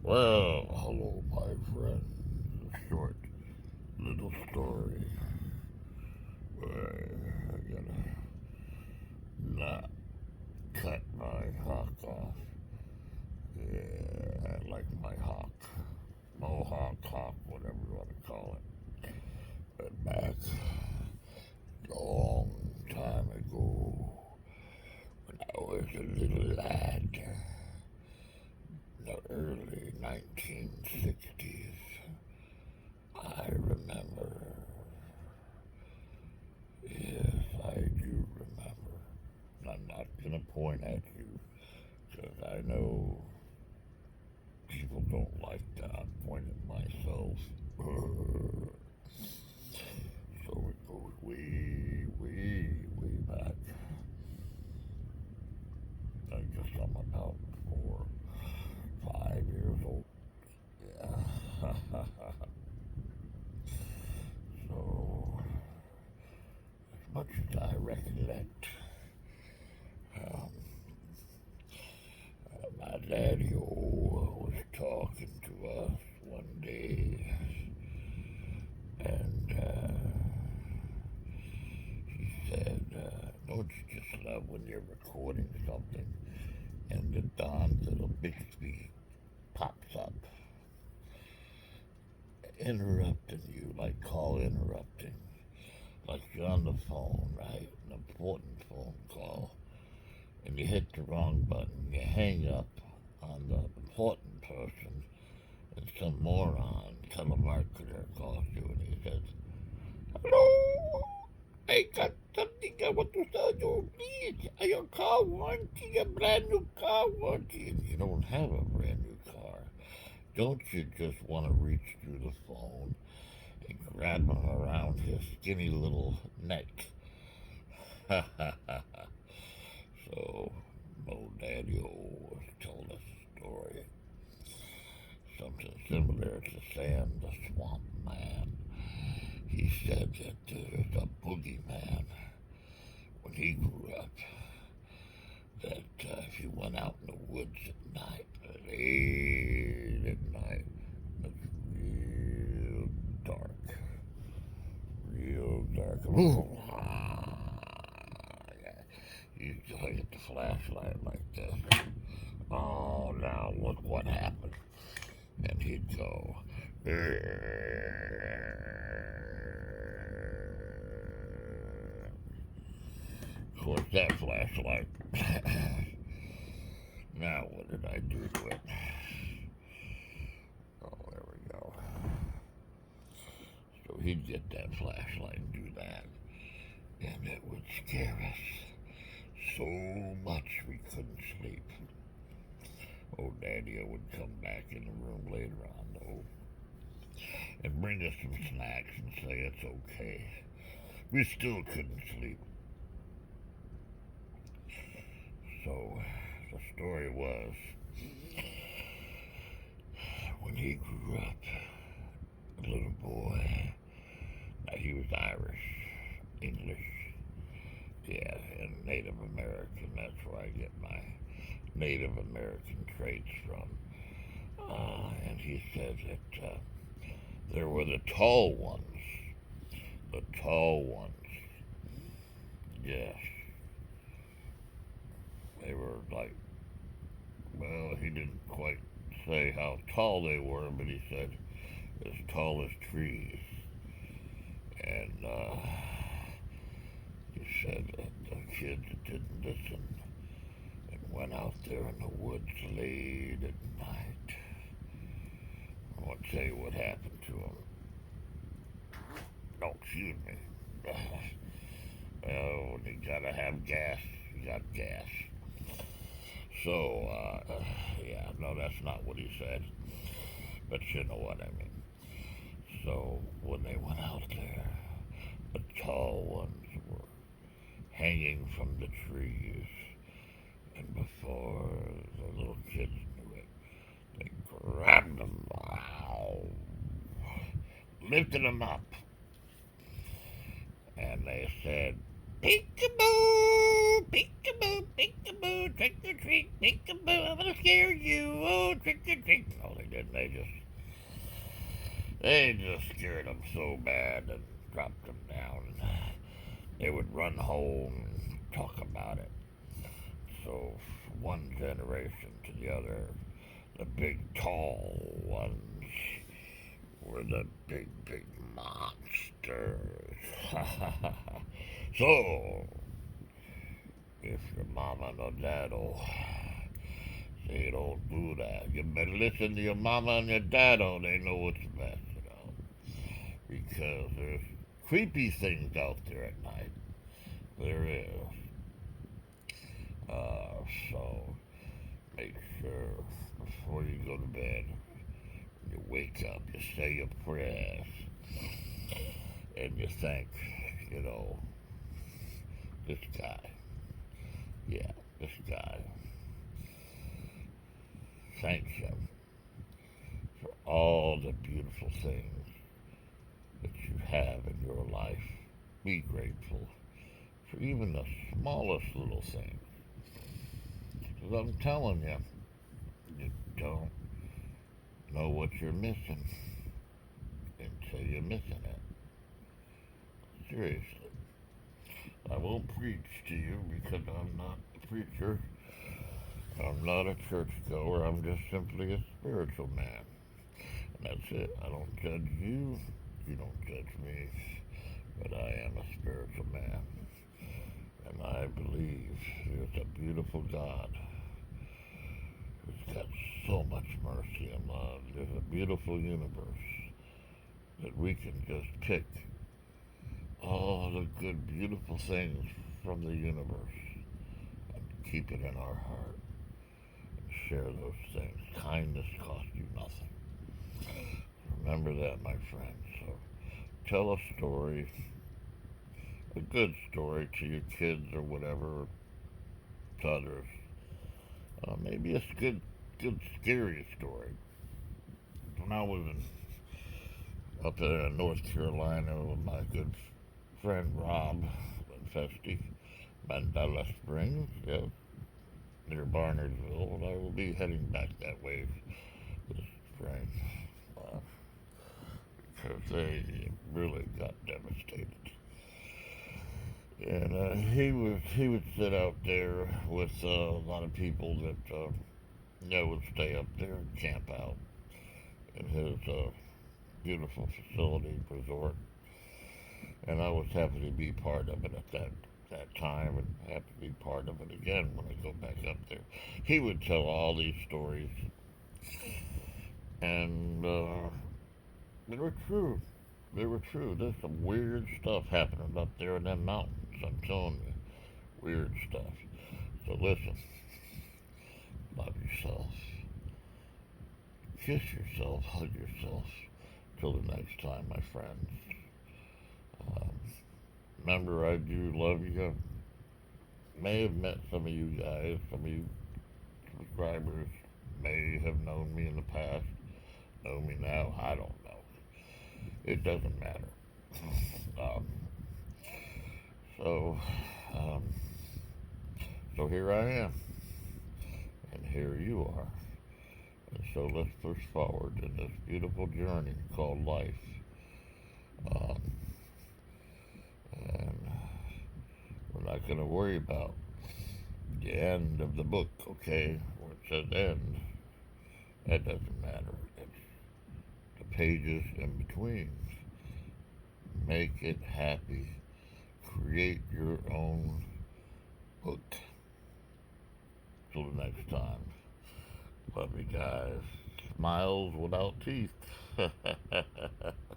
Well, hello, my friend. A short little story where I gotta not cut my hawk off. Yeah, I like my hawk. Mohawk, hawk, whatever you want to call it. But back a long time ago, when I was a little lad, in the early 1960s, I remember. Yes, I do remember. I'm not going to point at you because I know people don't like that. I'm pointing at myself. So it goes way, way, way back. I guess I'm about 4, 5 years old. Yeah. So, as much as I recollect, um, my daddy was talking to us one day, and he said, "Don't you just love when you're recording something and the Don little Bixby pops up, interrupting you, like call interrupting, like you're on the phone, right? An important phone call, and you hit the wrong button, you hang up on the important person, and some moron telemarketer calls you and he says, hello, I got something I want to tell you, please. Your car warranty, a brand new car warranty. If you don't have a brand new car, don't you just want to reach through the phone and grab him around his skinny little neck? Ha ha ha ha. So, Mo Daddy O told us a story, something similar to Sam the Swamp Man. He said that there's a boogeyman when he grew up, that if you went out in the woods at night, late at night, it's real dark, real dark. Ooh, yeah. You just look at the flashlight like this. Oh, now look what happened. And he'd go, of course, that flashlight. Now, what did I do to it? Oh, there we go. So he'd get that flashlight and do that, and it would scare us so much we couldn't sleep. Old Daddy would come back in the room later on, though, and bring us some snacks and say it's okay. We still couldn't sleep. So the story was, when he grew up, a little boy, now he was Irish, English, yeah, and Native American. That's where I get my Native American traits from. And he said that there were the tall ones. The tall ones. Yes. They were like, well, he didn't quite say how tall they were, but he said as tall as trees. And he said that the kids that didn't listen and went out there in the woods late at night, I won't tell you what happened to them. No, excuse me. Well, when you gotta have gas, you got gas. So, yeah, no, that's not what he said. But you know what I mean. So, when they went out there, the tall ones were hanging from the trees. And before the little kids knew it, they grabbed them, wow, lifted them up, and they said, peekaboo, peekaboo, peekaboo. peekaboo, trick or treat, peekaboo, I'm gonna scare you, oh, trick or treat. No, they didn't. They just scared them so bad and dropped them down. They would run home and talk about it. So, from one generation to the other, the big tall ones were the big monsters. So, if your mama or dad'll say don't do that, you better listen to your mama and your dad'll. They know what's best, because there's creepy things out there at night. There is. So make sure before you go to bed, you wake up, you say your prayers, and you think, you know, this guy, yeah, this guy, thank him for all the beautiful things that you have in your life. Be grateful for even the smallest little things. Because I'm telling you, you don't know what you're missing until you're missing it. Seriously. I won't preach to you because I'm not a preacher. I'm not a churchgoer. I'm just simply a spiritual man. And that's it. I don't judge you. You don't judge me. But I am a spiritual man. And I believe there's a beautiful God who's got so much mercy and love. There's a beautiful universe that we can just pick all the good, beautiful things from the universe and keep it in our heart and share those things. Kindness costs you nothing. Remember that, my friend. So tell a story, a good story to your kids or whatever, to others. Maybe a good scary story. When I was up there in North Carolina with my good friend Rob Festi, Mandela Springs, yeah, near Barnersville, and I will be heading back that way this spring because they really got devastated. And he would sit out there with a lot of people that would stay up there and camp out in his beautiful facility resort, and I was happy to be part of it at that time, and happy to be part of it again when I go back up there. He would tell all these stories, and they were true. They were true. There's some weird stuff happening up there in them mountains. I'm telling you, weird stuff. So listen, love yourself, kiss yourself, hug yourself. Till the next time, my friends. Um, Remember, I do love you. May have met some of you guys. Some of you subscribers may have known me in the past. Know me now. I don't know. It doesn't matter. Um, so, um, so here I am, and here you are. And so let's push forward in this beautiful journey called life. Um, and we're not going to worry about the end of the book, okay? Where it says end. That doesn't matter. It's the pages in between. Make it happy. Create your own book. Till the next time. Love you guys. Smiles without teeth.